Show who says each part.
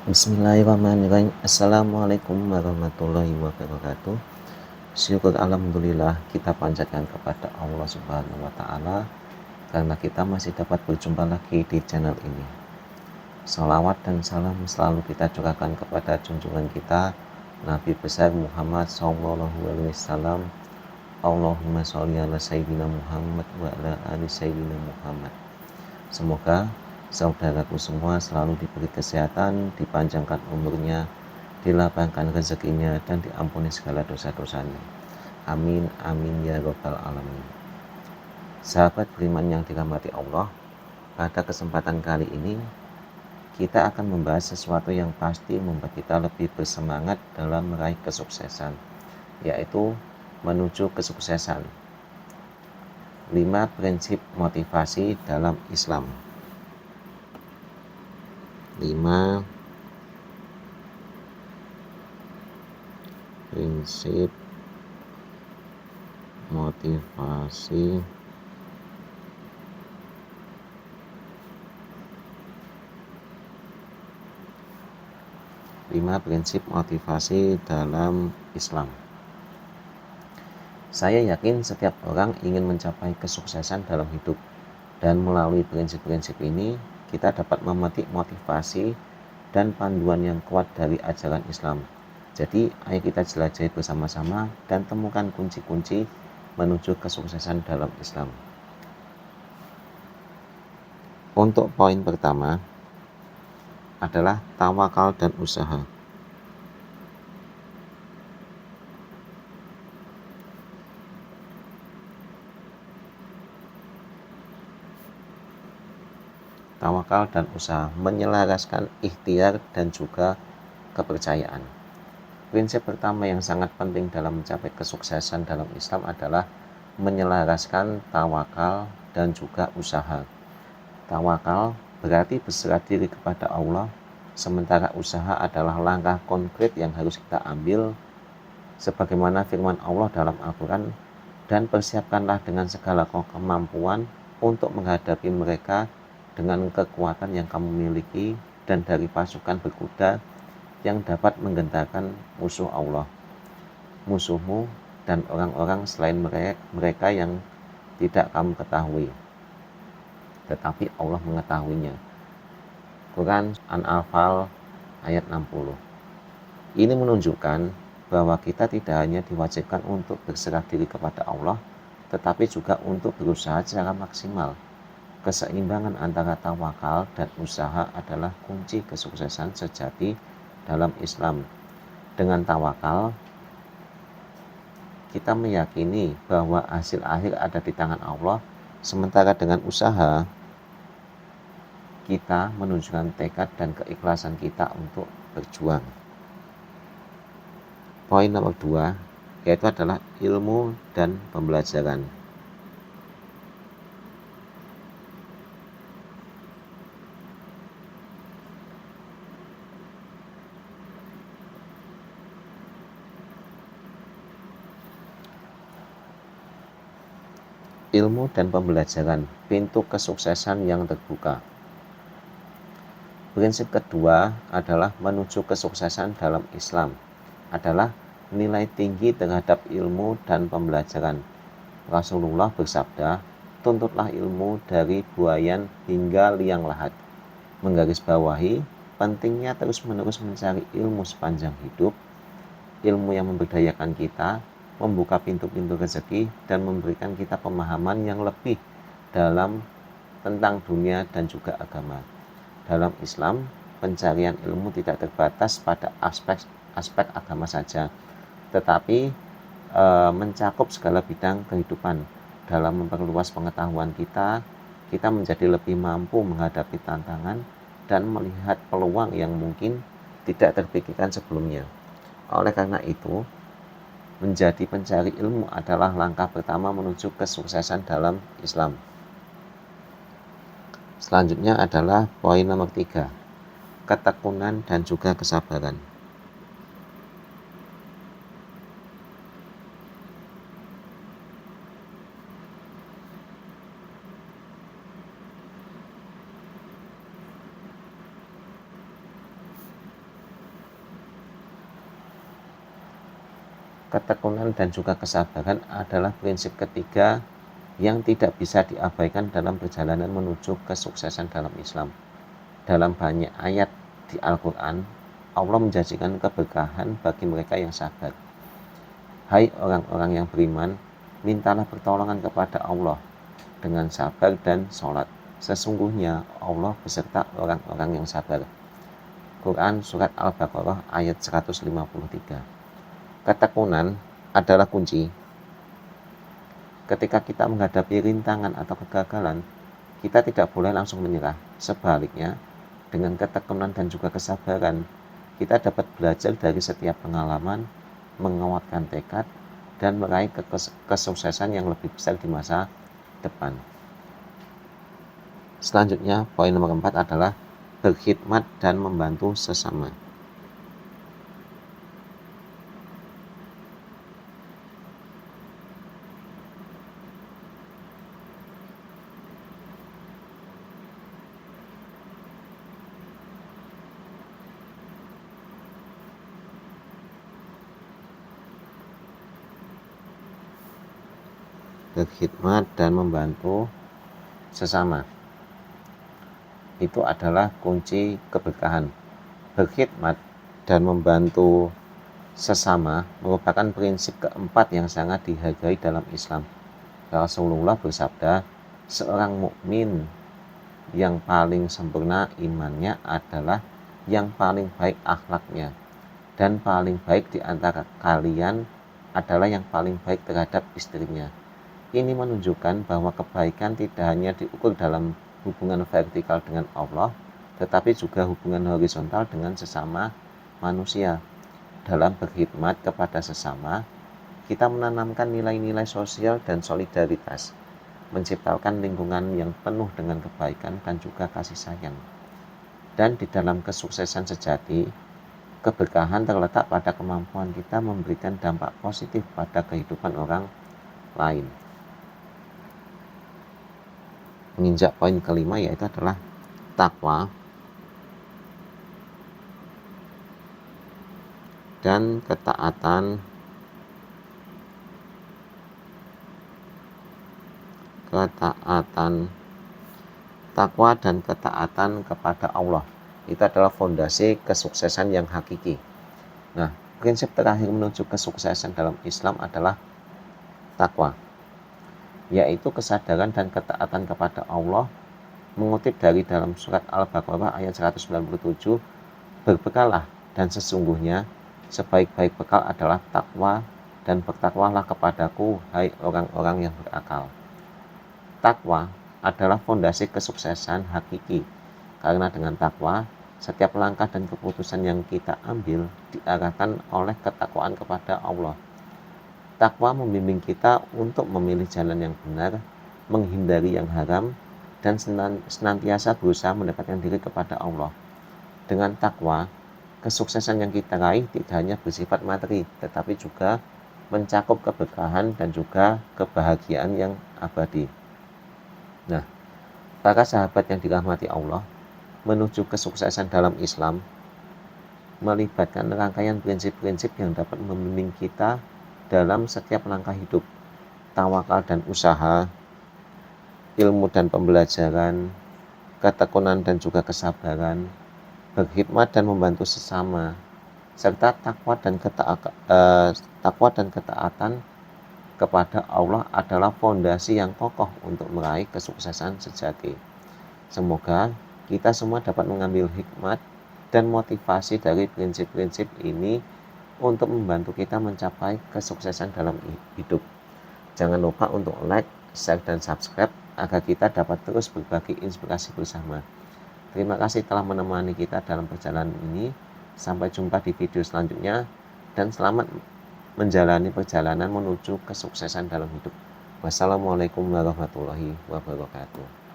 Speaker 1: Bismillahirrahmanirrahim. Assalamualaikum warahmatullahi wabarakatuh. Syukur alhamdulillah kita panjatkan kepada Allah Subhanahu wa taala karena kita masih dapat berjumpa lagi di channel ini. Salawat dan salam selalu kita curahkan kepada junjungan kita Nabi besar Muhammad sallallahu alaihi wasallam. Allahumma sholli ala sayyidina Muhammad wa ala ali sayyidina Muhammad. Semoga saudaraku semua selalu diberi kesehatan, dipanjangkan umurnya, dilapangkan rezekinya, dan diampuni segala dosa-dosanya. Amin, amin ya robbal alamin. Sahabat beriman yang dirahmati Allah, pada kesempatan kali ini kita akan membahas sesuatu yang pasti membuat kita lebih bersemangat dalam meraih kesuksesan, yaitu menuju kesuksesan. 5 prinsip motivasi dalam Islam. 5 prinsip motivasi dalam Islam. Saya yakin setiap orang ingin mencapai kesuksesan dalam hidup, dan melalui prinsip-prinsip ini kita dapat memetik motivasi dan panduan yang kuat dari ajaran Islam. Jadi ayo kita jelajahi bersama-sama dan temukan kunci-kunci menuju kesuksesan dalam Islam. Untuk poin pertama adalah tawakal dan usaha. Tawakal dan usaha menyelaraskan ikhtiar dan juga kepercayaan. Prinsip pertama yang sangat penting dalam mencapai kesuksesan dalam Islam adalah menyelaraskan tawakal dan juga usaha. Tawakal berarti berserah diri kepada Allah, sementara usaha adalah langkah konkret yang harus kita ambil sebagaimana firman Allah dalam Al-Quran, dan persiapkanlah dengan segala kemampuan untuk menghadapi mereka dengan kekuatan yang kamu miliki dan dari pasukan berkuda yang dapat menggentarkan musuh Allah, musuhmu, dan orang-orang selain mereka yang tidak kamu ketahui, tetapi Allah mengetahuinya. Quran An-Anfal ayat 60. Ini menunjukkan bahwa kita tidak hanya diwajibkan untuk berserah diri kepada Allah, tetapi juga untuk berusaha secara maksimal. Keseimbangan antara tawakal dan usaha adalah kunci kesuksesan sejati dalam Islam. Dengan tawakal, kita meyakini bahwa hasil akhir ada di tangan Allah, sementara dengan usaha, kita menunjukkan tekad dan keikhlasan kita untuk berjuang. Poin nomor 2, yaitu adalah ilmu dan pembelajaran. Ilmu dan pembelajaran, pintu kesuksesan yang terbuka. Prinsip kedua adalah menuju kesuksesan dalam Islam adalah nilai tinggi terhadap ilmu dan pembelajaran. Rasulullah bersabda, tuntutlah ilmu dari buayan hingga liang lahat. Menggarisbawahi pentingnya terus-menerus mencari ilmu sepanjang hidup, ilmu yang memberdayakan kita, membuka pintu-pintu rezeki, dan memberikan kita pemahaman yang lebih dalam tentang dunia dan juga agama. Dalam Islam, pencarian ilmu tidak terbatas pada aspek agama saja, tetapi mencakup segala bidang kehidupan. Dalam memperluas pengetahuan kita menjadi lebih mampu menghadapi tantangan dan melihat peluang yang mungkin tidak terpikirkan sebelumnya. Oleh karena itu, menjadi pencari ilmu adalah langkah pertama menuju kesuksesan dalam Islam. Selanjutnya adalah poin nomor 3, ketekunan dan juga kesabaran. Ketekunan dan juga kesabaran adalah prinsip ketiga yang tidak bisa diabaikan dalam perjalanan menuju kesuksesan dalam Islam. Dalam banyak ayat di Al-Quran, Allah menjanjikan keberkahan bagi mereka yang sabar. Hai orang-orang yang beriman, mintalah pertolongan kepada Allah dengan sabar dan sholat. Sesungguhnya Allah beserta orang-orang yang sabar. Quran Surat Al-Baqarah ayat 153. Ketekunan adalah kunci. Ketika kita menghadapi rintangan atau kegagalan, kita tidak boleh langsung menyerah. Sebaliknya, dengan ketekunan dan juga kesabaran, kita dapat belajar dari setiap pengalaman, menguatkan tekad, dan meraih kesuksesan yang lebih besar di masa depan. Selanjutnya, poin nomor 4 adalah berkhidmat dan membantu sesama. Berkhidmat dan membantu sesama itu adalah kunci keberkahan. Berkhidmat dan membantu sesama merupakan prinsip keempat yang sangat dihargai dalam Islam. Rasulullah bersabda, seorang mukmin yang paling sempurna imannya adalah yang paling baik akhlaknya, dan paling baik di antara kalian adalah yang paling baik terhadap istrinya. Ini menunjukkan bahwa kebaikan tidak hanya diukur dalam hubungan vertikal dengan Allah, tetapi juga hubungan horizontal dengan sesama manusia. Dalam berkhidmat kepada sesama, kita menanamkan nilai-nilai sosial dan solidaritas, menciptakan lingkungan yang penuh dengan kebaikan dan juga kasih sayang. Dan di dalam kesuksesan sejati, keberkahan terletak pada kemampuan kita memberikan dampak positif pada kehidupan orang lain. Menginjak poin kelima, yaitu adalah takwa dan ketaatan takwa dan ketaatan kepada Allah. Itu adalah fondasi kesuksesan yang hakiki. Nah, prinsip terakhir menuju kesuksesan dalam Islam adalah takwa, yaitu kesadaran dan ketaatan kepada Allah. Mengutip dari dalam surat Al-Baqarah ayat 197, berbekallah dan sesungguhnya sebaik-baik bekal adalah takwa, dan bertakwalah kepadaku, hai orang-orang yang berakal. Takwa adalah fondasi kesuksesan hakiki, karena dengan takwa, setiap langkah dan keputusan yang kita ambil diarahkan oleh ketakwaan kepada Allah. Takwa membimbing kita untuk memilih jalan yang benar, menghindari yang haram, dan senantiasa berusaha mendekatkan diri kepada Allah. Dengan takwa, kesuksesan yang kita raih tidak hanya bersifat materi, tetapi juga mencakup keberkahan dan juga kebahagiaan yang abadi. Nah, para sahabat yang dirahmati Allah, menuju kesuksesan dalam Islam melibatkan rangkaian prinsip-prinsip yang dapat membimbing kita dalam setiap langkah hidup. Tawakal dan usaha, ilmu dan pembelajaran, ketekunan dan juga kesabaran, berkhidmat dan membantu sesama, serta takwa dan ketaatan kepada Allah adalah fondasi yang kokoh untuk meraih kesuksesan sejati. Semoga kita semua dapat mengambil hikmat dan motivasi dari prinsip-prinsip ini untuk membantu kita mencapai kesuksesan dalam hidup. Jangan lupa untuk like, share, dan subscribe agar kita dapat terus berbagi inspirasi bersama. Terima kasih telah menemani kita dalam perjalanan ini. Sampai jumpa di video selanjutnya, dan selamat menjalani perjalanan menuju kesuksesan dalam hidup. Wassalamualaikum warahmatullahi wabarakatuh.